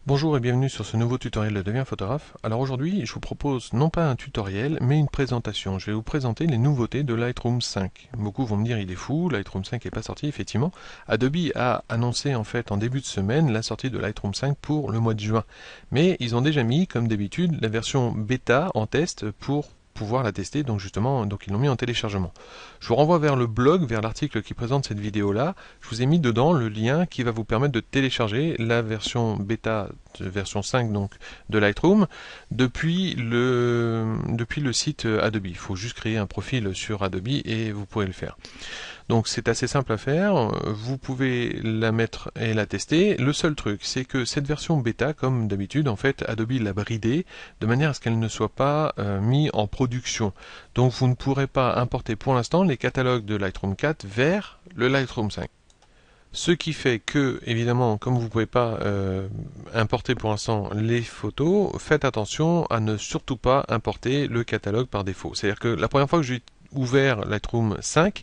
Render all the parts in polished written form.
Bonjour et bienvenue sur ce nouveau tutoriel de Deviens photographe. Alors aujourd'hui, je vous propose non pas un tutoriel, mais une présentation. Je vais vous présenter les nouveautés de Lightroom 5. Beaucoup vont me dire il est fou, Lightroom 5 n'est pas sorti, effectivement. Adobe a annoncé en fait en début de semaine la sortie de Lightroom 5 pour le mois de juin. Mais ils ont déjà mis, comme d'habitude, la version bêta en test pour pouvoir la tester, donc justement, ils l'ont mis en téléchargement. Je vous renvoie vers le blog, vers l'article qui présente cette vidéo là. Je vous ai mis dedans le lien qui va vous permettre de télécharger la version bêta, version 5 donc de Lightroom depuis le site Adobe. Il faut juste créer un profil sur Adobe et vous pourrez le faire. Donc c'est assez simple à faire, vous pouvez la mettre et la tester. Le seul truc, c'est que cette version bêta, comme d'habitude, en fait, Adobe l'a bridée de manière à ce qu'elle ne soit pas mise en production. Donc vous ne pourrez pas importer pour l'instant les catalogues de Lightroom 4 vers le Lightroom 5. Ce qui fait que, évidemment, comme vous ne pouvez pas importer pour l'instant les photos, faites attention à ne surtout pas importer le catalogue par défaut. C'est-à-dire que la première fois que j'ai ouvert Lightroom 5,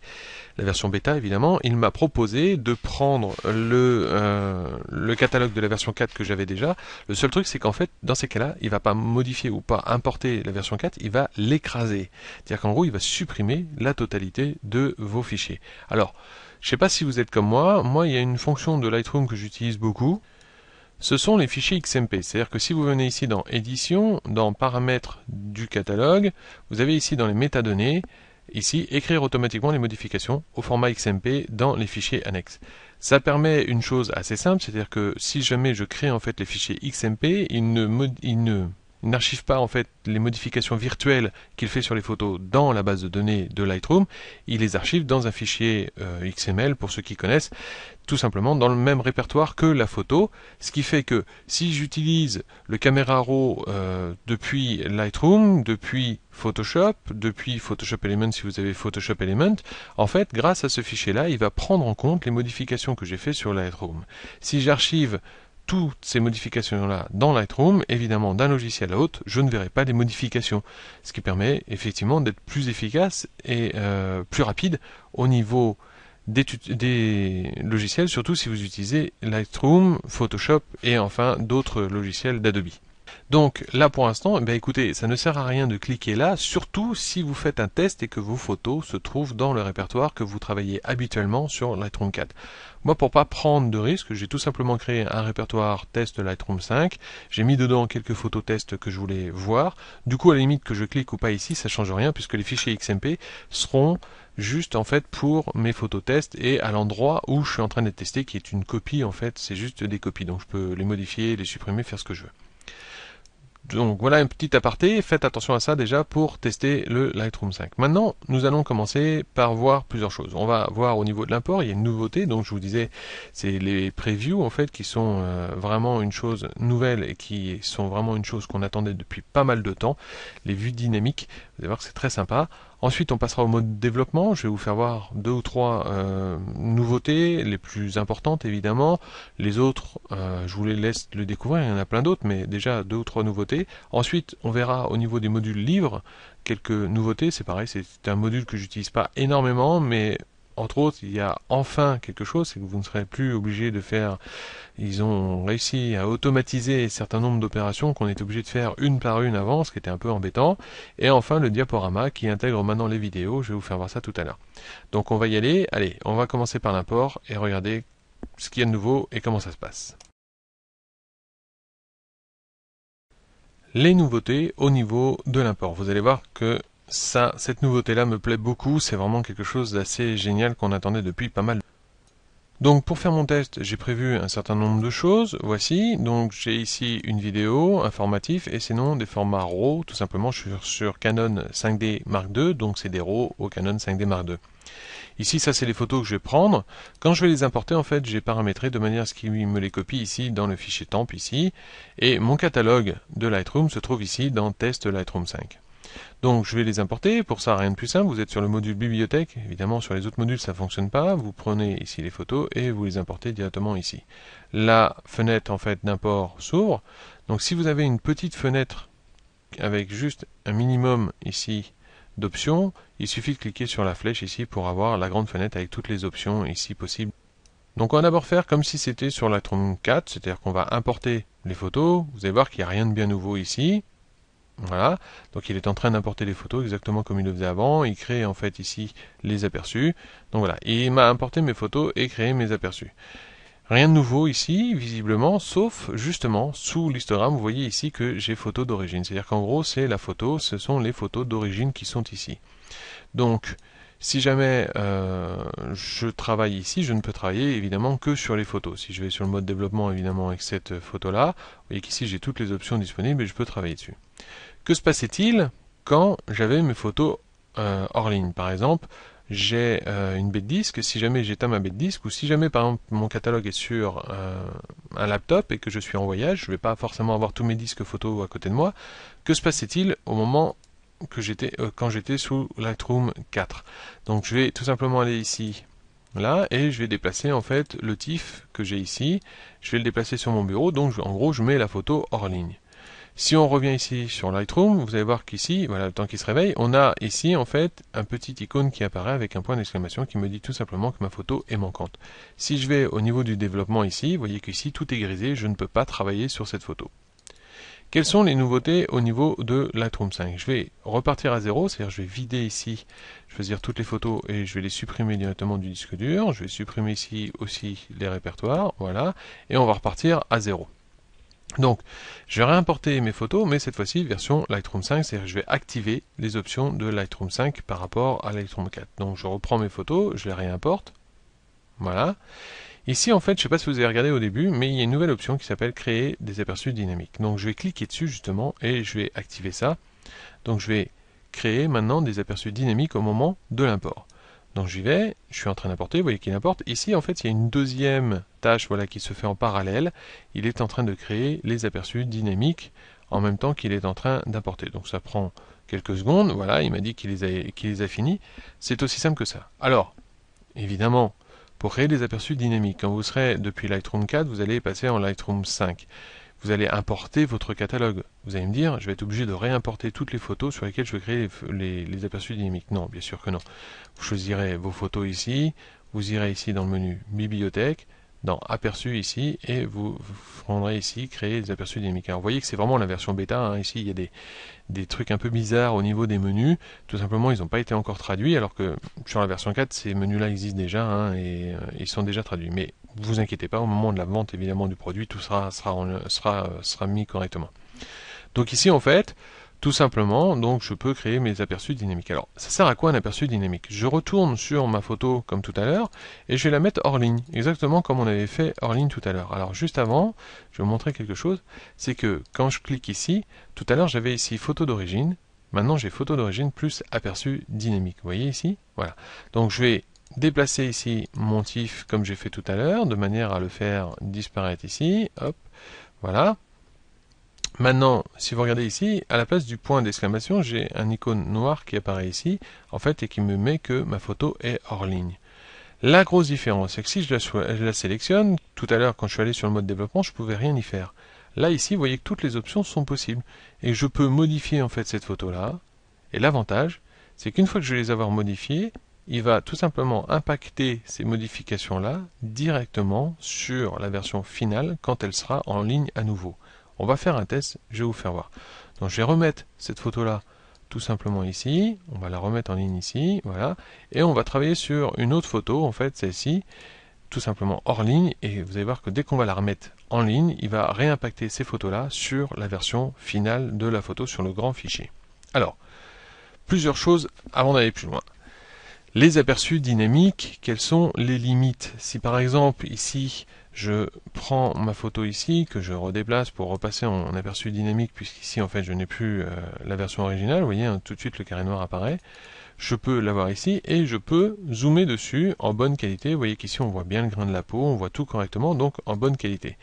la version bêta évidemment, il m'a proposé de prendre le catalogue de la version 4 que j'avais déjà. Le seul truc, c'est qu'en fait, dans ces cas-là, il ne va pas modifier ou pas importer la version 4, il va l'écraser. C'est-à-dire qu'en gros, il va supprimer la totalité de vos fichiers. Alors, je ne sais pas si vous êtes comme moi, il y a une fonction de Lightroom que j'utilise beaucoup. Ce sont les fichiers XMP, c'est-à-dire que si vous venez ici dans Édition, dans Paramètres du catalogue, vous avez ici dans les métadonnées, ici, écrire automatiquement les modifications au format XMP dans les fichiers annexes. Ça permet une chose assez simple, c'est-à-dire que si jamais je crée en fait les fichiers XMP, il n'archive pas en fait les modifications virtuelles qu'il fait sur les photos dans la base de données de Lightroom, il les archive dans un fichier XML pour ceux qui connaissent, tout simplement dans le même répertoire que la photo, ce qui fait que si j'utilise le Camera Raw depuis Lightroom, depuis Photoshop Element si vous avez Photoshop Element, en fait grâce à ce fichier là il va prendre en compte les modifications que j'ai fait sur Lightroom. Si j'archive toutes ces modifications-là dans Lightroom, évidemment d'un logiciel à l'autre, je ne verrai pas les modifications. Ce qui permet effectivement d'être plus efficace et plus rapide au niveau des logiciels, surtout si vous utilisez Lightroom, Photoshop et enfin d'autres logiciels d'Adobe. Donc là pour l'instant, écoutez, ça ne sert à rien de cliquer là, surtout si vous faites un test et que vos photos se trouvent dans le répertoire que vous travaillez habituellement sur Lightroom 4. Moi, pour pas prendre de risques, j'ai tout simplement créé un répertoire test Lightroom 5. J'ai mis dedans quelques photos test que je voulais voir. Du coup, à la limite que je clique ou pas ici, ça change rien puisque les fichiers XMP seront juste en fait pour mes photos test et à l'endroit où je suis en train de tester, qui est une copie en fait, c'est juste des copies. Donc je peux les modifier, les supprimer, faire ce que je veux. Donc voilà un petit aparté, faites attention à ça déjà pour tester le Lightroom 5. Maintenant, nous allons commencer par voir plusieurs choses. On va voir au niveau de l'import, il y a une nouveauté, donc je vous disais, c'est les previews en fait qui sont vraiment une chose nouvelle et qui sont vraiment une chose qu'on attendait depuis pas mal de temps. Les vues dynamiques, vous allez voir que c'est très sympa. Ensuite, on passera au mode développement. Je vais vous faire voir deux ou trois nouveautés, les plus importantes évidemment. Les autres, je vous les laisse le découvrir. Il y en a plein d'autres, mais déjà deux ou trois nouveautés. Ensuite, on verra au niveau des modules livres quelques nouveautés. C'est pareil, c'est un module que j'utilise pas énormément, mais entre autres, il y a enfin quelque chose, c'est que vous ne serez plus obligé de faire. Ils ont réussi à automatiser un certain nombre d'opérations qu'on était obligé de faire une par une avant, ce qui était un peu embêtant. Et enfin, le diaporama qui intègre maintenant les vidéos. Je vais vous faire voir ça tout à l'heure. Donc on va y aller. Allez, on va commencer par l'import et regarder ce qu'il y a de nouveau et comment ça se passe. Les nouveautés au niveau de l'import. Vous allez voir que cette nouveauté-là me plaît beaucoup. C'est vraiment quelque chose d'assez génial qu'on attendait depuis pas mal de temps. Donc pour faire mon test, j'ai prévu un certain nombre de choses. Voici, donc j'ai ici une vidéo informative et sinon des formats RAW, tout simplement je suis sur Canon 5D Mark II, donc c'est des RAW au Canon 5D Mark II. Ici, ça c'est les photos que je vais prendre. Quand je vais les importer, en fait, j'ai paramétré de manière à ce qu'il me les copie ici dans le fichier temp ici. Et mon catalogue de Lightroom se trouve ici dans Test Lightroom 5. Donc je vais les importer, pour ça rien de plus simple, vous êtes sur le module bibliothèque, évidemment sur les autres modules ça ne fonctionne pas, vous prenez ici les photos et vous les importez directement ici. La fenêtre en fait d'import s'ouvre, donc si vous avez une petite fenêtre avec juste un minimum ici d'options, il suffit de cliquer sur la flèche ici pour avoir la grande fenêtre avec toutes les options ici possibles. Donc on va d'abord faire comme si c'était sur Lightroom 4, c'est-à-dire qu'on va importer les photos. Vous allez voir qu'il n'y a rien de bien nouveau ici. Voilà, donc il est en train d'importer les photos exactement comme il le faisait avant. Il crée en fait ici les aperçus. Donc voilà, il m'a importé mes photos et créé mes aperçus. Rien de nouveau ici, visiblement, sauf justement sous l'histogramme, vous voyez ici que j'ai photo d'origine. C'est-à-dire qu'en gros, c'est la photo, ce sont les photos d'origine qui sont ici. Donc, si jamais je travaille ici, je ne peux travailler évidemment que sur les photos. Si je vais sur le mode développement, évidemment, avec cette photo-là, vous voyez qu'ici j'ai toutes les options disponibles et je peux travailler dessus. Que se passait-il quand j'avais mes photos hors ligne? Par exemple, j'ai une baie de disque, si jamais j'éteins ma baie de disque, ou si jamais par exemple mon catalogue est sur un laptop et que je suis en voyage, je ne vais pas forcément avoir tous mes disques photos à côté de moi, que se passait-il au moment que quand j'étais sous Lightroom 4? Donc je vais tout simplement aller ici, là, et je vais déplacer en fait le TIFF que j'ai ici, je vais le déplacer sur mon bureau, donc en gros je mets la photo hors ligne. Si on revient ici sur Lightroom, vous allez voir qu'ici, voilà, le temps qui se réveille, on a ici en fait un petit icône qui apparaît avec un point d'exclamation qui me dit tout simplement que ma photo est manquante. Si je vais au niveau du développement ici, vous voyez qu'ici tout est grisé, je ne peux pas travailler sur cette photo. Quelles sont les nouveautés au niveau de Lightroom 5? Je vais repartir à zéro, c'est-à-dire je vais vider ici, choisir toutes les photos et je vais les supprimer directement du disque dur. Je vais supprimer ici aussi les répertoires, voilà, et on va repartir à zéro. Donc, je vais réimporter mes photos, mais cette fois-ci version Lightroom 5, c'est-à-dire que je vais activer les options de Lightroom 5 par rapport à Lightroom 4. Donc, je reprends mes photos, je les réimporte. Voilà. Ici, en fait, je ne sais pas si vous avez regardé au début, mais il y a une nouvelle option qui s'appelle créer des aperçus dynamiques. Donc, je vais cliquer dessus justement et je vais activer ça. Donc, je vais créer maintenant des aperçus dynamiques au moment de l'import. Donc j'y vais, je suis en train d'importer, vous voyez qu'il importe. Ici, en fait, il y a une deuxième tâche voilà, qui se fait en parallèle. Il est en train de créer les aperçus dynamiques en même temps qu'il est en train d'importer. Donc ça prend quelques secondes. Voilà, il m'a dit qu'il les a finis. C'est aussi simple que ça. Alors, évidemment, pour créer des aperçus dynamiques, quand vous serez depuis Lightroom 4, vous allez passer en Lightroom 5. Vous allez importer votre catalogue. Vous allez me dire, je vais être obligé de réimporter toutes les photos sur lesquelles je veux créer les aperçus dynamiques. Non, bien sûr que non. Vous choisirez vos photos ici, vous irez ici dans le menu Bibliothèque, dans Aperçus ici, et vous prendrez ici Créer des aperçus dynamiques. Alors vous voyez que c'est vraiment la version bêta, hein. Ici il y a des trucs un peu bizarres au niveau des menus. Tout simplement, ils n'ont pas été encore traduits, alors que sur la version 4, ces menus-là existent déjà, hein, et ils sont déjà traduits. Mais vous inquiétez pas, au moment de la vente évidemment du produit, tout sera mis correctement. Donc ici en fait, tout simplement, donc je peux créer mes aperçus dynamiques. Alors, ça sert à quoi un aperçu dynamique? Je retourne sur ma photo comme tout à l'heure et je vais la mettre hors ligne, exactement comme on avait fait hors ligne tout à l'heure. Alors juste avant, je vais vous montrer quelque chose, c'est que quand je clique ici, tout à l'heure j'avais ici photo d'origine, maintenant j'ai photo d'origine plus aperçu dynamique. Vous voyez ici? Voilà. Donc je vais déplacer ici mon TIFF comme j'ai fait tout à l'heure, de manière à le faire disparaître ici. Hop, voilà. Maintenant, si vous regardez ici, à la place du point d'exclamation, j'ai un icône noir qui apparaît ici, en fait, et qui me met que ma photo est hors ligne. La grosse différence, c'est que si je la sélectionne, tout à l'heure, quand je suis allé sur le mode développement, je ne pouvais rien y faire. Là, ici, vous voyez que toutes les options sont possibles. Et je peux modifier, en fait, cette photo-là. Et l'avantage, c'est qu'une fois que je vais les avoir modifiées, il va tout simplement impacter ces modifications-là directement sur la version finale quand elle sera en ligne à nouveau. On va faire un test, je vais vous faire voir. Donc je vais remettre cette photo-là tout simplement ici, on va la remettre en ligne ici, voilà, et on va travailler sur une autre photo, en fait celle-ci, tout simplement hors ligne, et vous allez voir que dès qu'on va la remettre en ligne, il va réimpacter ces photos-là sur la version finale de la photo, sur le grand fichier. Alors, plusieurs choses avant d'aller plus loin. Les aperçus dynamiques, quelles sont les limites? Si par exemple ici je prends ma photo ici, que je redéplace pour repasser en aperçu dynamique, puisqu'ici en fait je n'ai plus la version originale, vous voyez, hein, tout de suite le carré noir apparaît, je peux l'avoir ici et je peux zoomer dessus en bonne qualité. Vous voyez qu'ici on voit bien le grain de la peau, on voit tout correctement, donc en bonne qualité.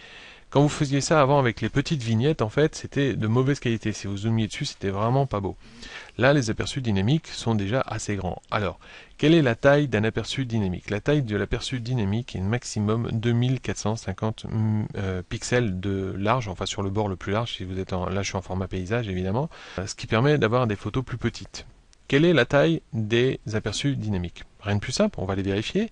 Quand vous faisiez ça avant avec les petites vignettes, en fait, c'était de mauvaise qualité. Si vous zoomiez dessus, c'était vraiment pas beau. Là, les aperçus dynamiques sont déjà assez grands. Alors, quelle est la taille d'un aperçu dynamique? La taille de l'aperçu dynamique est maximum 2450 pixels de large, enfin sur le bord le plus large, si vous êtes là je suis en format paysage évidemment, ce qui permet d'avoir des photos plus petites. Quelle est la taille des aperçus dynamiques? Rien de plus simple, on va les vérifier.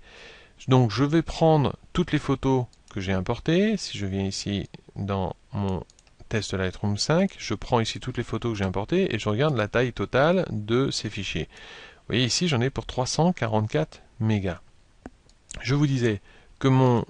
Donc je vais prendre toutes les photos que j'ai importées. Si je viens ici dans mon test Lightroom 5, je prends ici toutes les photos que j'ai importées et je regarde la taille totale de ces fichiers. Vous voyez ici, j'en ai pour 344 mégas. Je vous disais que mon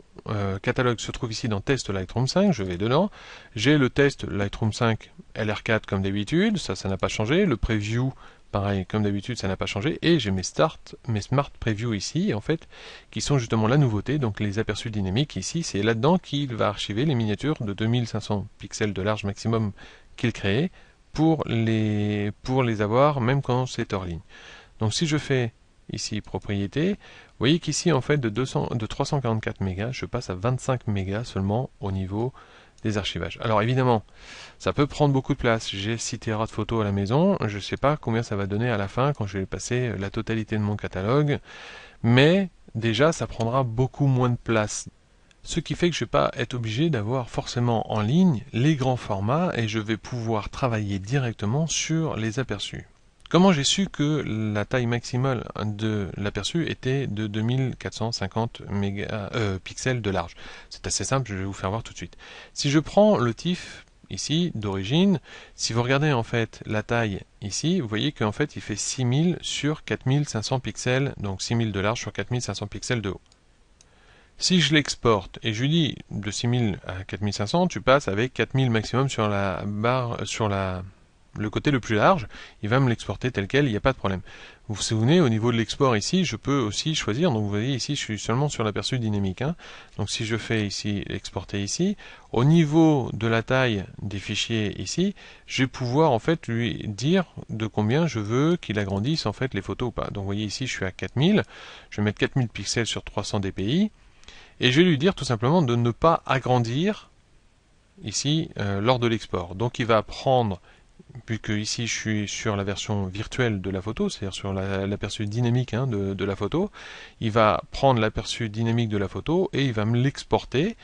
catalogue se trouve ici dans Test Lightroom 5, je vais dedans. J'ai le test Lightroom 5 LR4 comme d'habitude, ça n'a pas changé. Le Preview, pareil, comme d'habitude, ça n'a pas changé. Et j'ai mes Smart Preview ici, en fait, qui sont justement la nouveauté, donc les aperçus dynamiques ici. C'est là-dedans qu'il va archiver les miniatures de 2500 pixels de large maximum qu'il crée pour les avoir même quand c'est hors ligne. Donc si je fais ici propriété, vous voyez qu'ici en fait de 344 mégas, je passe à 25 mégas seulement au niveau des archivages. Alors évidemment, ça peut prendre beaucoup de place. J'ai 6 Tera de photos à la maison, je ne sais pas combien ça va donner à la fin quand je vais passer la totalité de mon catalogue, mais déjà ça prendra beaucoup moins de place. Ce qui fait que je ne vais pas être obligé d'avoir forcément en ligne les grands formats et je vais pouvoir travailler directement sur les aperçus. Comment j'ai su que la taille maximale de l'aperçu était de 2450 pixels de large? C'est assez simple, je vais vous faire voir tout de suite. Si je prends le TIFF ici d'origine, si vous regardez en fait la taille ici, vous voyez qu'en fait il fait 6000 sur 4500 pixels, donc 6000 de large sur 4500 pixels de haut. Si je l'exporte et je lui dis de 6000 à 4500, tu passes avec 4000 maximum sur la barre, sur le côté le plus large, il va me l'exporter tel quel, il n'y a pas de problème. Vous vous souvenez, au niveau de l'export ici, je peux aussi choisir, donc vous voyez ici, je suis seulement sur l'aperçu dynamique. Donc si je fais ici, exporter ici, au niveau de la taille des fichiers ici, je vais pouvoir en fait lui dire de combien je veux qu'il agrandisse en fait les photos ou pas. Donc vous voyez ici, je suis à 4000, je vais mettre 4000 pixels sur 300 dpi, et je vais lui dire tout simplement de ne pas agrandir ici lors de l'export. Donc il va prendre, puisque ici je suis sur la version virtuelle de la photo, c'est-à-dire sur l'aperçu dynamique de la photo, il va prendre l'aperçu dynamique de la photo et il va me l'exporter.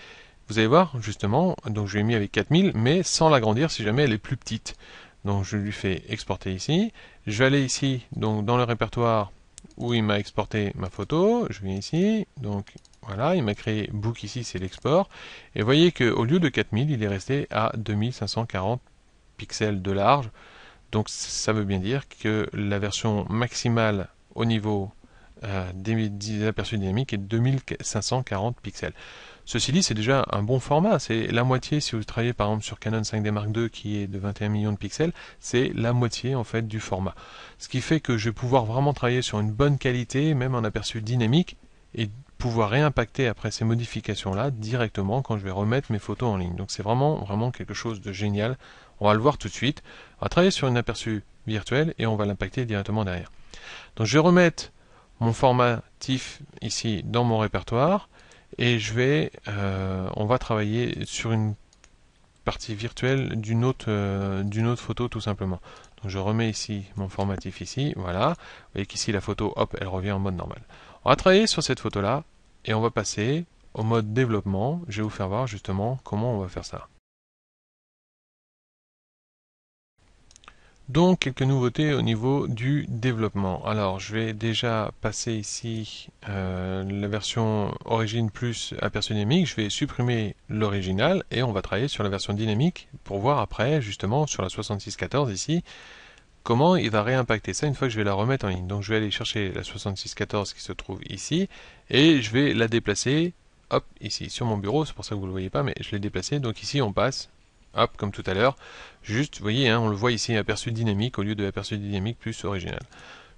Vous allez voir justement, donc je l'ai mis avec 4000, mais sans l'agrandir si jamais elle est plus petite. Donc je lui fais exporter ici. Je vais aller ici, donc dans le répertoire où il m'a exporté ma photo. Je viens ici, donc voilà, il m'a créé book ici, c'est l'export. Et vous voyez qu'au lieu de 4000, il est resté à 2540 pixels de large. Donc ça veut bien dire que la version maximale au niveau des aperçus dynamiques est 2540 pixels. Ceci dit, c'est déjà un bon format, c'est la moitié, si vous travaillez par exemple sur Canon 5D Mark II qui est de 21 millions de pixels, c'est la moitié en fait du format. Ce qui fait que je vais pouvoir vraiment travailler sur une bonne qualité, même en aperçu dynamique, et pouvoir réimpacter après ces modifications-là directement quand je vais remettre mes photos en ligne. Donc c'est vraiment quelque chose de génial. On va le voir tout de suite. On va travailler sur une aperçu virtuel et on va l'impacter directement derrière. Donc je vais remettre mon format TIFF ici dans mon répertoire et on va travailler sur une partie virtuelle d'une autre photo tout simplement. Donc je remets ici mon format TIFF ici, voilà. Vous voyez qu'ici la photo, hop, elle revient en mode normal. On va travailler sur cette photo là et on va passer au mode développement. Je vais vous faire voir justement comment on va faire ça. Donc quelques nouveautés au niveau du développement. Alors je vais déjà passer ici la version origine plus aperçu dynamique. Je vais supprimer l'original et on va travailler sur la version dynamique pour voir après justement sur la 6614 ici comment il va réimpacter ça une fois que je vais la remettre en ligne. Donc je vais aller chercher la 6614 qui se trouve ici et je vais la déplacer hop ici sur mon bureau. C'est pour ça que vous ne le voyez pas mais je l'ai déplacé. Donc ici on passe hop, comme tout à l'heure, juste, vous voyez, on le voit ici, aperçu dynamique au lieu de aperçu dynamique plus original.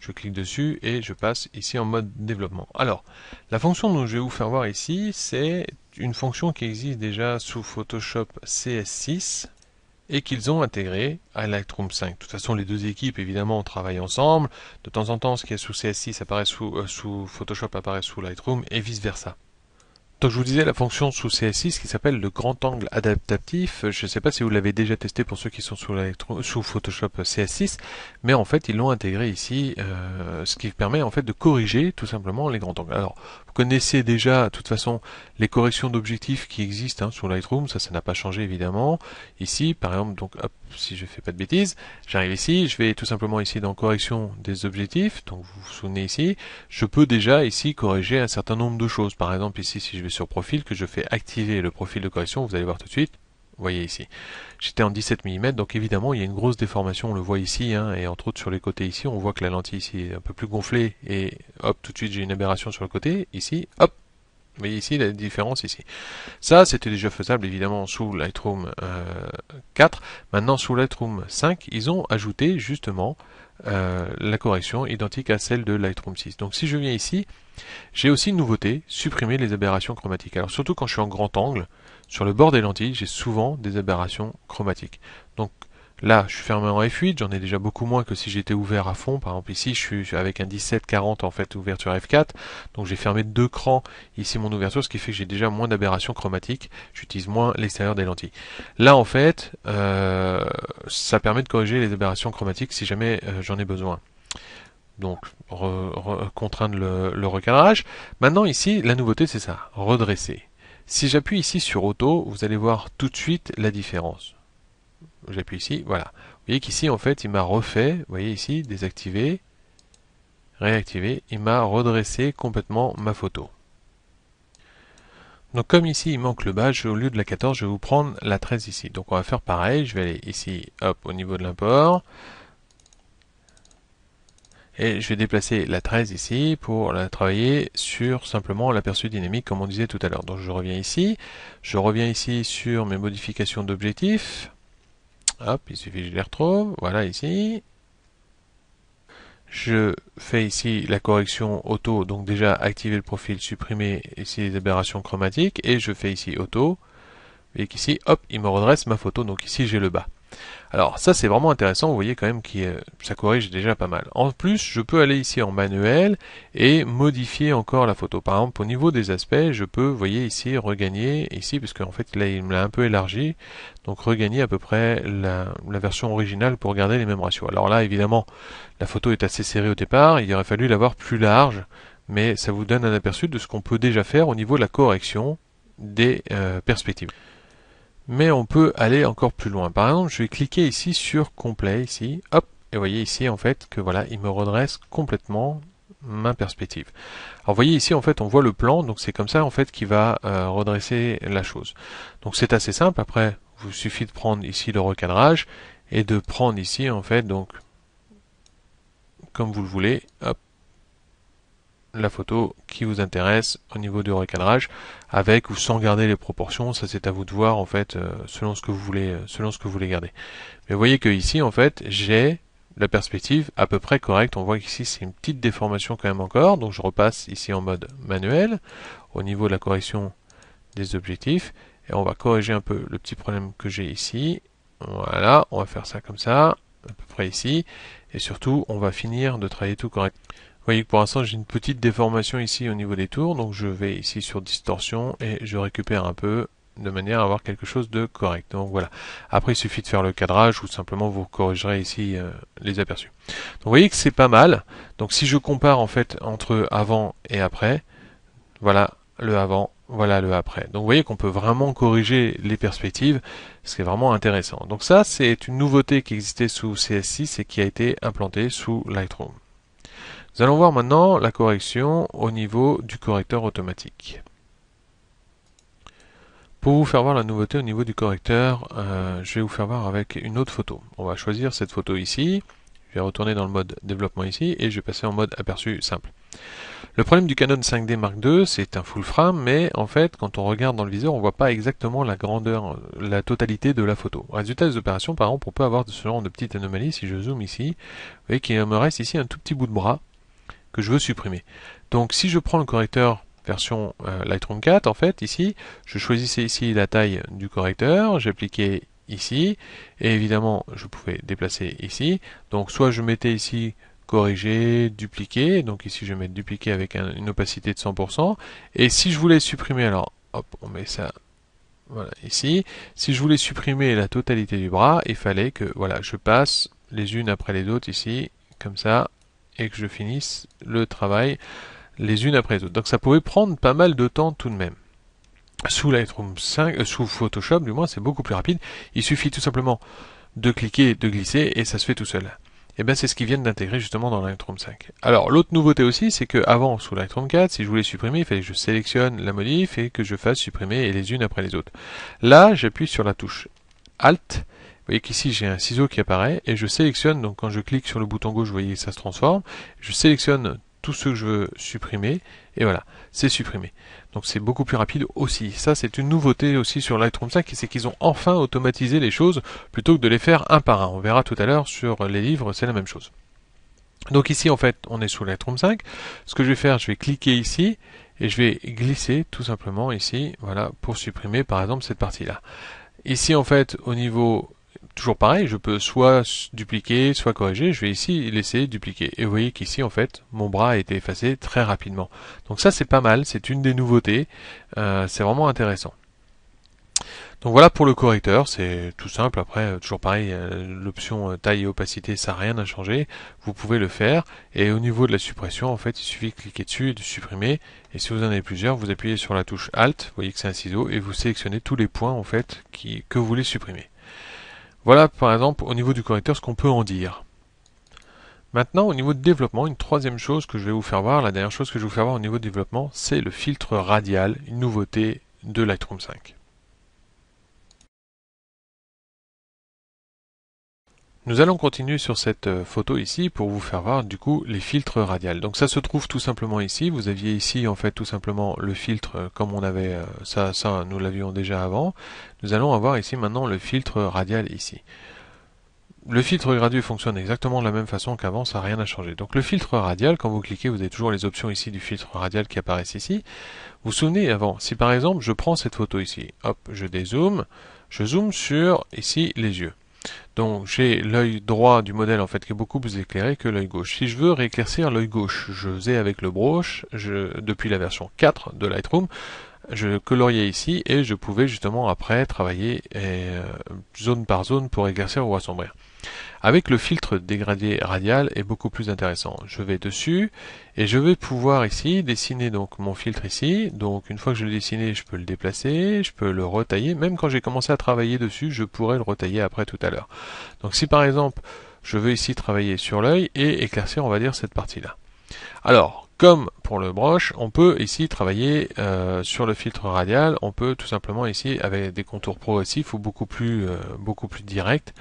Je clique dessus et je passe ici en mode développement. Alors, la fonction dont je vais vous faire voir ici, c'est une fonction qui existe déjà sous Photoshop CS6 et qu'ils ont intégré à Lightroom 5. De toute façon, les deux équipes, évidemment, travaillent ensemble. De temps en temps, ce qui est sous CS6 apparaît sous Photoshop apparaît sous Lightroom et vice-versa. Donc je vous disais la fonction sous CS6 qui s'appelle le grand angle adaptatif. Je ne sais pas si vous l'avez déjà testé pour ceux qui sont sous Photoshop CS6, mais en fait ils l'ont intégré ici, ce qui permet en fait de corriger tout simplement les grands angles. Alors Vous connaissez déjà, de toute façon, les corrections d'objectifs qui existent sous Lightroom, ça n'a pas changé évidemment. Ici, par exemple, donc hop, si je fais pas de bêtises, j'arrive ici, je vais tout simplement ici dans correction des objectifs, donc vous vous souvenez ici, je peux déjà ici corriger un certain nombre de choses. Par exemple ici, si je vais sur profil, que je fais activer le profil de correction, vous allez voir tout de suite. Vous voyez ici, j'étais en 17 mm, donc évidemment il y a une grosse déformation, on le voit ici, et entre autres sur les côtés ici, on voit que la lentille ici est un peu plus gonflée, et hop, tout de suite j'ai une aberration sur le côté, ici, hop, vous voyez ici la différence ici. Ça, c'était déjà faisable évidemment sous Lightroom 4, maintenant sous Lightroom 5, ils ont ajouté justement la correction identique à celle de Lightroom 6. Donc si je viens ici, j'ai aussi une nouveauté, supprimer les aberrations chromatiques. Alors surtout quand je suis en grand angle, sur le bord des lentilles, j'ai souvent des aberrations chromatiques. Donc là, je suis fermé en F8, j'en ai déjà beaucoup moins que si j'étais ouvert à fond. Par exemple ici, je suis avec un 17-40 en fait ouverture F4, donc j'ai fermé 2 crans ici mon ouverture, ce qui fait que j'ai déjà moins d'aberrations chromatiques. J'utilise moins l'extérieur des lentilles. Là en fait, ça permet de corriger les aberrations chromatiques si jamais j'en ai besoin. Donc contraindre le recadrage. Maintenant ici, la nouveauté c'est ça, redresser. Si j'appuie ici sur auto, vous allez voir tout de suite la différence. J'appuie ici, voilà. Vous voyez qu'ici en fait il m'a refait, vous voyez ici, désactiver, réactiver, il m'a redressé complètement ma photo. Donc comme ici il manque le badge, au lieu de la 14, je vais vous prendre la 13 ici. Donc on va faire pareil, je vais aller ici, hop, au niveau de l'import. Et je vais déplacer la 13 ici pour la travailler sur simplement l'aperçu dynamique comme on disait tout à l'heure. Donc je reviens ici sur mes modifications d'objectifs. Hop, il suffit que je les retrouve. Voilà ici. Je fais ici la correction auto, donc déjà activer le profil, supprimer ici les aberrations chromatiques, et je fais ici auto. Vous voyez qu'ici, hop, il me redresse ma photo, donc ici j'ai le bas. Alors ça c'est vraiment intéressant, vous voyez quand même que ça corrige déjà pas mal. En plus, je peux aller ici en manuel et modifier encore la photo. Par exemple, au niveau des aspects, je peux, vous voyez ici, regagner, ici, parce qu'en fait là il me l'a un peu élargi, donc regagner à peu près la version originale pour garder les mêmes ratios. Alors là, évidemment, la photo est assez serrée au départ, il aurait fallu l'avoir plus large, mais ça vous donne un aperçu de ce qu'on peut déjà faire au niveau de la correction des perspectives. Mais on peut aller encore plus loin. Par exemple, je vais cliquer ici sur complet, ici, hop, et vous voyez ici en fait que voilà, il me redresse complètement ma perspective. Alors vous voyez ici en fait on voit le plan, donc c'est comme ça en fait qu'il va redresser la chose. Donc c'est assez simple, après il vous suffit de prendre ici le recadrage et de prendre ici en fait donc comme vous le voulez, hop, la photo qui vous intéresse au niveau du recadrage, avec ou sans garder les proportions, ça c'est à vous de voir en fait selon ce que vous voulez garder. Mais vous voyez que ici en fait j'ai la perspective à peu près correcte. On voit qu'ici c'est une petite déformation quand même encore, donc je repasse ici en mode manuel au niveau de la correction des objectifs et on va corriger un peu le petit problème que j'ai ici. Voilà, on va faire ça comme ça, à peu près ici, et surtout on va finir de travailler tout correct. Vous voyez que pour l'instant j'ai une petite déformation ici au niveau des tours, donc je vais ici sur distorsion et je récupère un peu de manière à avoir quelque chose de correct. Donc voilà. Après il suffit de faire le cadrage ou simplement vous corrigerez ici les aperçus. Donc vous voyez que c'est pas mal. Donc si je compare en fait entre avant et après, voilà le avant, voilà le après. Donc vous voyez qu'on peut vraiment corriger les perspectives, ce qui est vraiment intéressant. Donc ça c'est une nouveauté qui existait sous CS6 et qui a été implantée sous Lightroom. Nous allons voir maintenant la correction au niveau du correcteur automatique. Pour vous faire voir la nouveauté au niveau du correcteur, je vais vous faire voir avec une autre photo. On va choisir cette photo ici, je vais retourner dans le mode développement ici et je vais passer en mode aperçu simple. Le problème du Canon 5D Mark II, c'est un full frame, mais en fait, quand on regarde dans le viseur, on ne voit pas exactement la grandeur, la totalité de la photo. Résultat des opérations, par exemple, on peut avoir ce genre de petite anomalie. Si je zoome ici, vous voyez qu'il me reste ici un tout petit bout de bras que je veux supprimer. Donc si je prends le correcteur version Lightroom 4, en fait, ici, je choisissais ici la taille du correcteur, j'appliquais ici, et évidemment, je pouvais déplacer ici. Donc soit je mettais ici corriger, dupliquer, donc ici je vais mettre dupliquer avec une opacité de 100%, et si je voulais supprimer, alors hop, on met ça voilà ici, si je voulais supprimer la totalité du bras, il fallait que voilà, je passe les unes après les autres ici, comme ça, et que je finisse le travail les unes après les autres. Donc ça pouvait prendre pas mal de temps tout de même. Sous Lightroom 5, sous Photoshop du moins, c'est beaucoup plus rapide. Il suffit tout simplement de cliquer, de glisser et ça se fait tout seul. Et bien c'est ce qu'ils viennent d'intégrer justement dans Lightroom 5. Alors l'autre nouveauté aussi, c'est que avant sous Lightroom 4, si je voulais supprimer, il fallait que je sélectionne la modif et que je fasse supprimer les unes après les autres. Là, j'appuie sur la touche Alt. Vous voyez qu'ici j'ai un ciseau qui apparaît et je sélectionne, donc quand je clique sur le bouton gauche, vous voyez que ça se transforme. Je sélectionne tous ceux que je veux supprimer et voilà, c'est supprimé. Donc c'est beaucoup plus rapide aussi. Ça c'est une nouveauté aussi sur Lightroom 5, c'est qu'ils ont enfin automatisé les choses plutôt que de les faire un par un. On verra tout à l'heure sur les livres, c'est la même chose. Donc ici en fait on est sous Lightroom 5. Ce que je vais faire, je vais cliquer ici et je vais glisser tout simplement ici, voilà, pour supprimer par exemple cette partie-là. Ici en fait au niveau, toujours pareil, je peux soit dupliquer, soit corriger, je vais ici laisser dupliquer. Et vous voyez qu'ici en fait mon bras a été effacé très rapidement. Donc ça c'est pas mal, c'est une des nouveautés, c'est vraiment intéressant. Donc voilà pour le correcteur, c'est tout simple. Après, toujours pareil, l'option taille et opacité, ça n'a rien à changer. Vous pouvez le faire. Et au niveau de la suppression, en fait, il suffit de cliquer dessus et de supprimer. Et si vous en avez plusieurs, vous appuyez sur la touche Alt, vous voyez que c'est un ciseau, et vous sélectionnez tous les points en fait que vous voulez supprimer. Voilà par exemple au niveau du correcteur ce qu'on peut en dire. Maintenant au niveau de développement, une troisième chose que je vais vous faire voir, la dernière chose que je vais vous faire voir au niveau de développement, c'est le filtre radial, une nouveauté de Lightroom 5. Nous allons continuer sur cette photo ici pour vous faire voir du coup les filtres radiales. Donc ça se trouve tout simplement ici. Vous aviez ici en fait tout simplement le filtre comme on avait ça nous l'avions déjà avant. Nous allons avoir ici maintenant le filtre radial ici. Le filtre gradué fonctionne exactement de la même façon qu'avant, ça n'a rien à changer. Donc le filtre radial, quand vous cliquez, vous avez toujours les options ici du filtre radial qui apparaissent ici. Vous vous souvenez avant, si par exemple je prends cette photo ici, hop, je dézoome, je zoome sur ici les yeux. Donc j'ai l'œil droit du modèle en fait qui est beaucoup plus éclairé que l'œil gauche. Si je veux rééclaircir l'œil gauche, je faisais avec le brush, depuis la version 4 de Lightroom, je coloriais ici et je pouvais justement après travailler zone par zone pour éclaircir ou assombrir. Avec le filtre dégradé radial est beaucoup plus intéressant. Je vais dessus et je vais pouvoir ici dessiner donc mon filtre ici. Donc une fois que je l'ai dessiné, je peux le déplacer, je peux le retailler. Même quand j'ai commencé à travailler dessus, je pourrais le retailler après tout à l'heure. Donc si par exemple je veux ici travailler sur l'œil et éclaircir on va dire cette partie-là. Alors comme pour le brush, on peut ici travailler sur le filtre radial, on peut tout simplement ici avec des contours progressifs ou beaucoup plus directs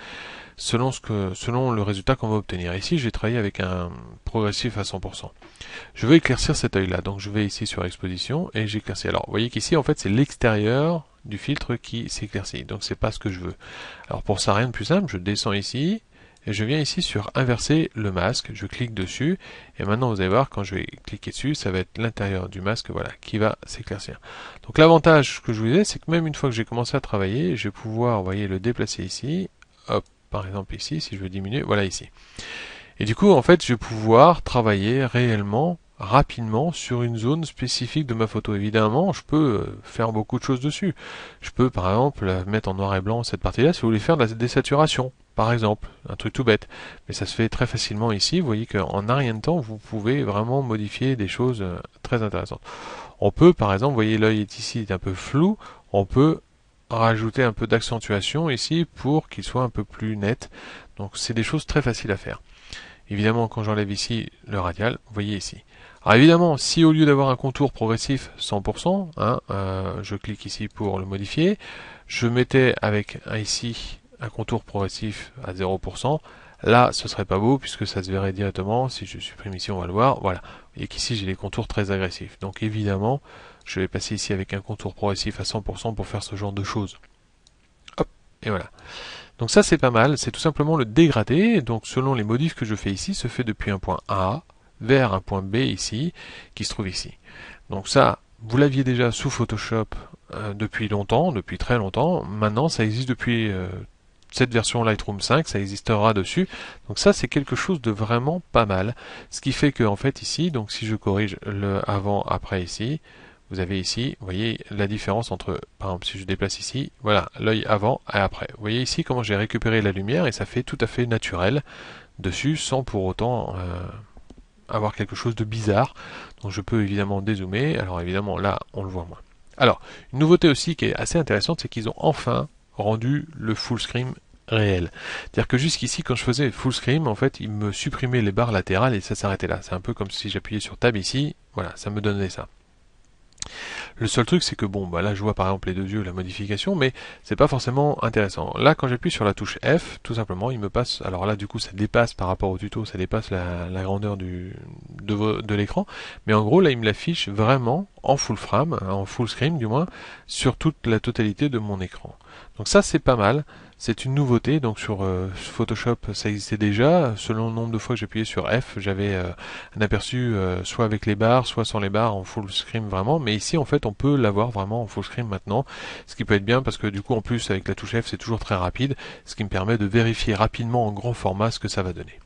selon le résultat qu'on va obtenir. Ici, je vais travailler avec un progressif à 100%. Je veux éclaircir cet œil-là, donc je vais ici sur exposition et j'éclaircis. Alors, vous voyez qu'ici, en fait, c'est l'extérieur du filtre qui s'éclaircit, donc c'est pas ce que je veux. Alors pour ça, rien de plus simple, je descends ici et je viens ici sur inverser le masque, je clique dessus et maintenant vous allez voir quand je vais cliquer dessus, ça va être l'intérieur du masque, voilà, qui va s'éclaircir. Donc l'avantage que je vous disais, c'est que même une fois que j'ai commencé à travailler, je vais pouvoir, vous voyez, le déplacer ici, hop, par exemple ici, si je veux diminuer, voilà ici. Et du coup, en fait, je vais pouvoir travailler réellement, rapidement, sur une zone spécifique de ma photo. Évidemment, je peux faire beaucoup de choses dessus. Je peux, par exemple, la mettre en noir et blanc, cette partie-là, si vous voulez faire de la désaturation, par exemple, un truc tout bête. Mais ça se fait très facilement ici. Vous voyez qu'en un rien de temps, vous pouvez vraiment modifier des choses très intéressantes. On peut, par exemple, vous voyez, l'œil est ici, est un peu flou, on peut rajouter un peu d'accentuation ici pour qu'il soit un peu plus net. Donc c'est des choses très faciles à faire. Évidemment, quand j'enlève ici le radial, vous voyez ici. Alors évidemment, si au lieu d'avoir un contour progressif 100%, je clique ici pour le modifier, je mettais avec ici un contour progressif à 0%, là ce serait pas beau puisque ça se verrait directement. Si je supprime ici, on va le voir. Voilà. Vous voyez qu'ici j'ai les contours très agressifs. Donc évidemment, je vais passer ici avec un contour progressif à 100% pour faire ce genre de choses. Hop, et voilà. Donc ça c'est pas mal, c'est tout simplement le dégradé. Donc selon les modifs que je fais ici, se fait depuis un point A vers un point B ici, qui se trouve ici. Donc ça, vous l'aviez déjà sous Photoshop depuis longtemps, depuis très longtemps. Maintenant ça existe depuis cette version Lightroom 5, ça existera dessus. Donc ça c'est quelque chose de vraiment pas mal. Ce qui fait que en fait ici, donc si je corrige le avant après ici, vous avez ici, vous voyez la différence entre, par exemple, si je déplace ici, voilà, l'œil avant et après. Vous voyez ici comment j'ai récupéré la lumière et ça fait tout à fait naturel dessus sans pour autant avoir quelque chose de bizarre. Donc je peux évidemment dézoomer. Alors évidemment là on le voit moins. Alors une nouveauté aussi qui est assez intéressante, c'est qu'ils ont enfin rendu le full screen réel. C'est-à-dire que jusqu'ici quand je faisais full screen, en fait il me supprimait les barres latérales et ça s'arrêtait là. C'est un peu comme si j'appuyais sur Tab ici, voilà, ça me donnait ça. Le seul truc, c'est que bon, bah là je vois par exemple les deux yeux, la modification, mais c'est pas forcément intéressant. Là, quand j'appuie sur la touche F, tout simplement, il me passe. Alors là, du coup, ça dépasse par rapport au tuto, ça dépasse la grandeur de l'écran. Mais en gros, là, il me l'affiche vraiment en full frame, en full screen du moins, sur toute la totalité de mon écran. Donc ça, c'est pas mal. C'est une nouveauté, donc sur Photoshop ça existait déjà, selon le nombre de fois que j'appuyais sur F, j'avais un aperçu soit avec les barres, soit sans les barres en full screen vraiment, mais ici en fait on peut l'avoir vraiment en full screen maintenant, ce qui peut être bien parce que du coup en plus avec la touche F c'est toujours très rapide, ce qui me permet de vérifier rapidement en grand format ce que ça va donner.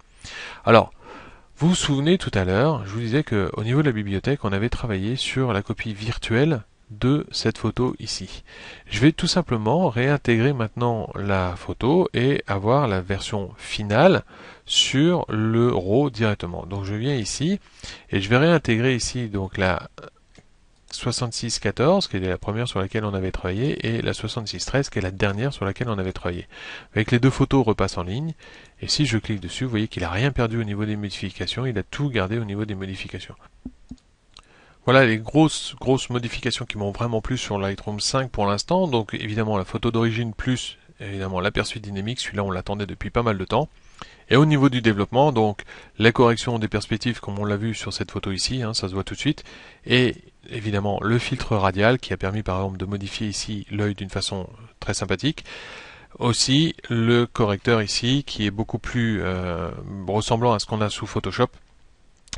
Alors, vous vous souvenez tout à l'heure, je vous disais qu'au niveau de la bibliothèque on avait travaillé sur la copie virtuelle de cette photo ici. Je vais tout simplement réintégrer maintenant la photo et avoir la version finale sur le RAW directement. Donc je viens ici et je vais réintégrer ici donc la 6614 qui est la première sur laquelle on avait travaillé et la 6613 qui est la dernière sur laquelle on avait travaillé. Avec les deux photos repassent en ligne et si je clique dessus, vous voyez qu'il n'a rien perdu au niveau des modifications, il a tout gardé au niveau des modifications. Voilà les grosses modifications qui m'ont vraiment plu sur Lightroom 5 pour l'instant. Donc évidemment la photo d'origine plus évidemment l'aperçu dynamique, celui-là on l'attendait depuis pas mal de temps. Et au niveau du développement, donc la correction des perspectives comme on l'a vu sur cette photo ici, hein, ça se voit tout de suite. Et évidemment le filtre radial qui a permis par exemple de modifier ici l'œil d'une façon très sympathique. Aussi le correcteur ici qui est beaucoup plus ressemblant à ce qu'on a sous Photoshop,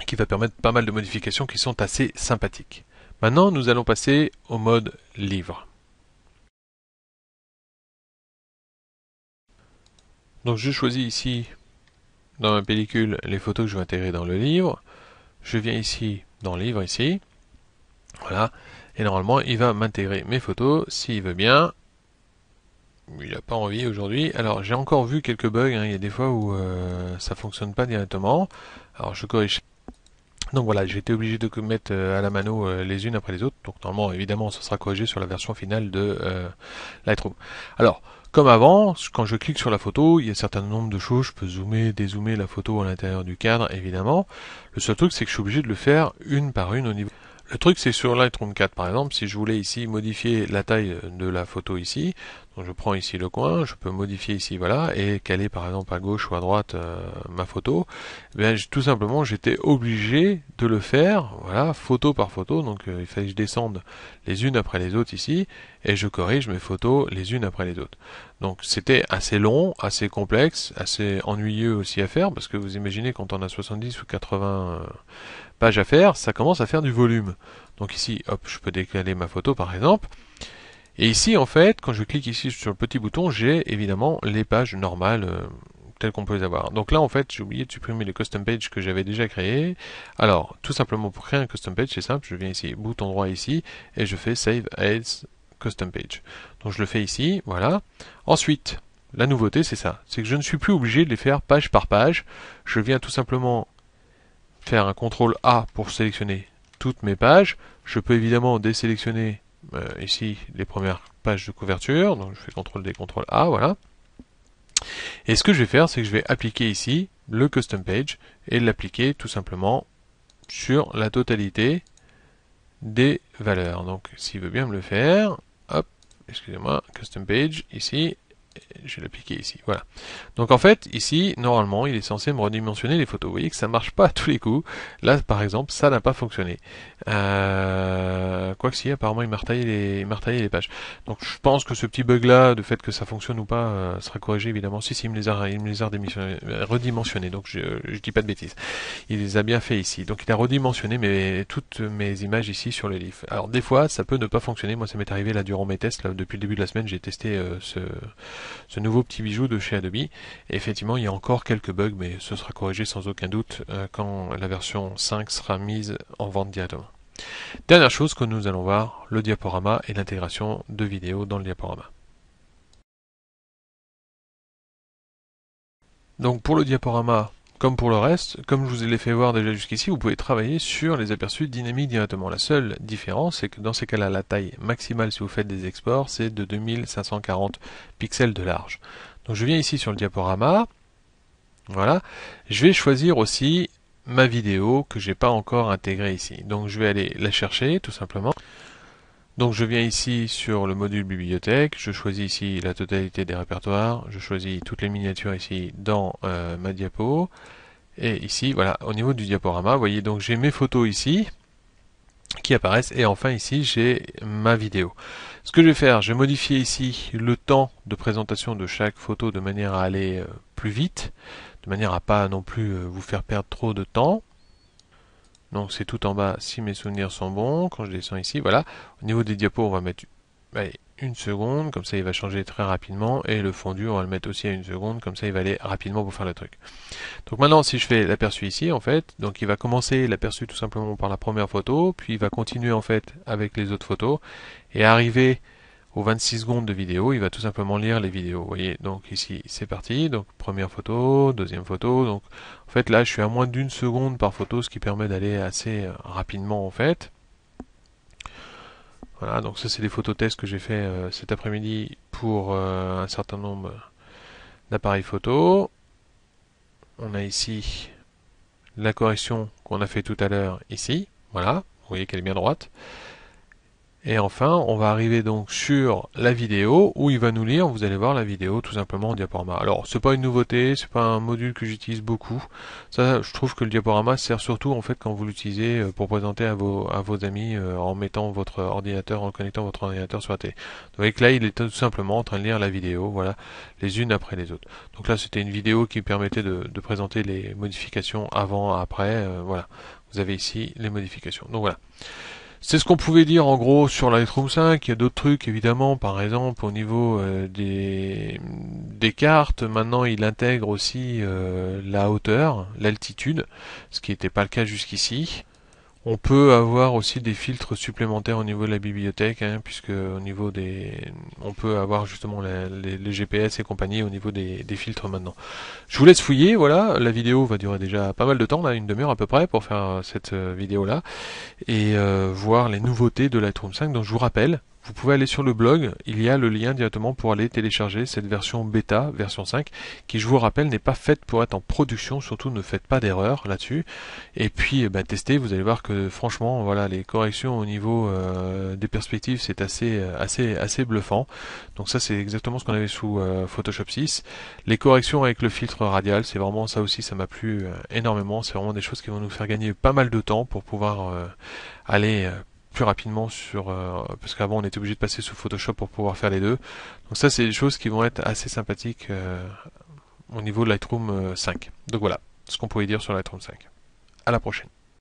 qui va permettre pas mal de modifications qui sont assez sympathiques. Maintenant, nous allons passer au mode livre. Donc je choisis ici, dans ma pellicule, les photos que je vais intégrer dans le livre. Je viens ici, dans livre, ici. Voilà. Et normalement, il va m'intégrer mes photos, s'il veut bien. Il n'a pas envie aujourd'hui. Alors, j'ai encore vu quelques bugs, hein. Il y a des fois où ça ne fonctionne pas directement. Alors, je corrige. Donc voilà, j'ai été obligé de mettre à la mano les unes après les autres. Donc normalement, évidemment, ça sera corrigé sur la version finale de Lightroom. Alors, comme avant, quand je clique sur la photo, il y a un certain nombre de choses. Je peux zoomer, dézoomer la photo à l'intérieur du cadre, évidemment. Le seul truc, c'est que je suis obligé de le faire une par une au niveau. Le truc, c'est sur Lightroom 4, par exemple, si je voulais ici modifier la taille de la photo ici, donc je prends ici le coin, je peux modifier ici, voilà, et caler par exemple à gauche ou à droite ma photo. Bien, tout simplement, j'étais obligé de le faire, voilà, photo par photo, donc il fallait que je descende les unes après les autres ici, et je corrige mes photos les unes après les autres. Donc c'était assez long, assez complexe, assez ennuyeux aussi à faire, parce que vous imaginez quand on a 70 ou 80 pages à faire, ça commence à faire du volume. Donc ici, hop, je peux décaler ma photo par exemple. Et ici, en fait, quand je clique ici sur le petit bouton, j'ai évidemment les pages normales telles qu'on peut les avoir. Donc là, en fait, j'ai oublié de supprimer les custom pages que j'avais déjà créés. Alors, tout simplement pour créer un custom page, c'est simple, je viens ici, bouton droit ici, et je fais Save as Custom Page. Donc je le fais ici, voilà. Ensuite, la nouveauté, c'est ça, c'est que je ne suis plus obligé de les faire page par page. Je viens tout simplement faire un CTRL A pour sélectionner toutes mes pages. Je peux évidemment désélectionner ici les premières pages de couverture. Donc je fais CTRL D, CTRL A, voilà. Et ce que je vais faire, c'est que je vais appliquer ici le Custom Page et l'appliquer tout simplement sur la totalité des valeurs. Donc s'il veut bien me le faire, hop, excusez-moi, Custom Page ici, je vais l'appliquer ici, voilà. Donc en fait, ici, normalement, il est censé me redimensionner les photos. Vous voyez que ça ne marche pas à tous les coups. Là, par exemple, ça n'a pas fonctionné. Quoique si, apparemment, il m'a retaillé les pages. Donc je pense que ce petit bug-là, de fait que ça fonctionne ou pas, sera corrigé, évidemment. Si, il me les a redimensionnés, donc je dis pas de bêtises. Il les a bien fait ici. Donc il a redimensionné toutes mes images ici sur le livre. Alors des fois, ça peut ne pas fonctionner. Moi, ça m'est arrivé là durant mes tests. Là, depuis le début de la semaine, j'ai testé ce nouveau petit bijou de chez Adobe. Et effectivement, il y a encore quelques bugs, mais ce sera corrigé sans aucun doute quand la version 5 sera mise en vente directement. Dernière chose que nous allons voir, le diaporama et l'intégration de vidéos dans le diaporama. Donc pour le diaporama, comme pour le reste, comme je vous l'ai fait voir déjà jusqu'ici, vous pouvez travailler sur les aperçus dynamiques directement. La seule différence, c'est que dans ces cas-là, la taille maximale si vous faites des exports, c'est de 2540 pixels de large. Donc je viens ici sur le diaporama, voilà, je vais choisir aussi ma vidéo que j'ai pas encore intégrée ici. Donc je vais aller la chercher tout simplement. Donc je viens ici sur le module bibliothèque, je choisis ici la totalité des répertoires, je choisis toutes les miniatures ici dans ma diapo, et ici, voilà, au niveau du diaporama, vous voyez, donc j'ai mes photos ici qui apparaissent, et enfin ici j'ai ma vidéo. Ce que je vais faire, je vais modifier ici le temps de présentation de chaque photo de manière à aller plus vite, de manière à pas non plus vous faire perdre trop de temps. Donc c'est tout en bas si mes souvenirs sont bons. Quand je descends ici, voilà. Au niveau des diapos, on va mettre allez, une seconde, comme ça il va changer très rapidement. Et le fondu, on va le mettre aussi à une seconde, comme ça il va aller rapidement pour faire le truc. Donc maintenant, si je fais l'aperçu ici, en fait, donc il va commencer l'aperçu tout simplement par la première photo, puis il va continuer en fait avec les autres photos, et arriver aux 26 secondes de vidéo, il va tout simplement lire les vidéos. Vous voyez, donc ici c'est parti, donc première photo, deuxième photo, donc en fait là je suis à moins d'une seconde par photo, ce qui permet d'aller assez rapidement en fait. Voilà, donc ça c'est des photos tests que j'ai fait cet après-midi pour un certain nombre d'appareils photo. On a ici la correction qu'on a fait tout à l'heure ici, voilà, vous voyez qu'elle est bien droite. Et enfin, on va arriver donc sur la vidéo où il va nous lire, vous allez voir la vidéo tout simplement en diaporama. Alors, c'est pas une nouveauté, c'est pas un module que j'utilise beaucoup. Ça, je trouve que le diaporama sert surtout en fait quand vous l'utilisez pour présenter à vos amis en mettant votre ordinateur, en connectant votre ordinateur sur la télé. Vous voyez que là, il est tout simplement en train de lire la vidéo, voilà, les unes après les autres. Donc là, c'était une vidéo qui permettait de présenter les modifications avant, après, voilà. Vous avez ici les modifications. Donc voilà. C'est ce qu'on pouvait dire en gros sur Lightroom 5. Il y a d'autres trucs évidemment, par exemple au niveau des cartes. Maintenant il intègre aussi la hauteur, l'altitude, ce qui n'était pas le cas jusqu'ici. On peut avoir aussi des filtres supplémentaires au niveau de la bibliothèque, hein, puisque au niveau on peut avoir justement les GPS et compagnie au niveau des filtres maintenant. Je vous laisse fouiller, voilà, la vidéo va durer déjà pas mal de temps, là, une demi-heure à peu près pour faire cette vidéo-là, et voir les nouveautés de Lightroom 5. Donc je vous rappelle, vous pouvez aller sur le blog, il y a le lien directement pour aller télécharger cette version bêta, version 5, qui je vous rappelle n'est pas faite pour être en production, surtout ne faites pas d'erreur là-dessus. Et puis testez, vous allez voir que franchement, voilà, les corrections au niveau des perspectives, c'est assez bluffant. Donc ça c'est exactement ce qu'on avait sous Photoshop 6. Les corrections avec le filtre radial, c'est vraiment ça aussi, ça m'a plu énormément. C'est vraiment des choses qui vont nous faire gagner pas mal de temps pour pouvoir aller plus rapidement parce qu'avant on était obligé de passer sous Photoshop pour pouvoir faire les deux. Donc ça c'est des choses qui vont être assez sympathiques au niveau de Lightroom 5. Donc voilà ce qu'on pouvait dire sur Lightroom 5. À la prochaine.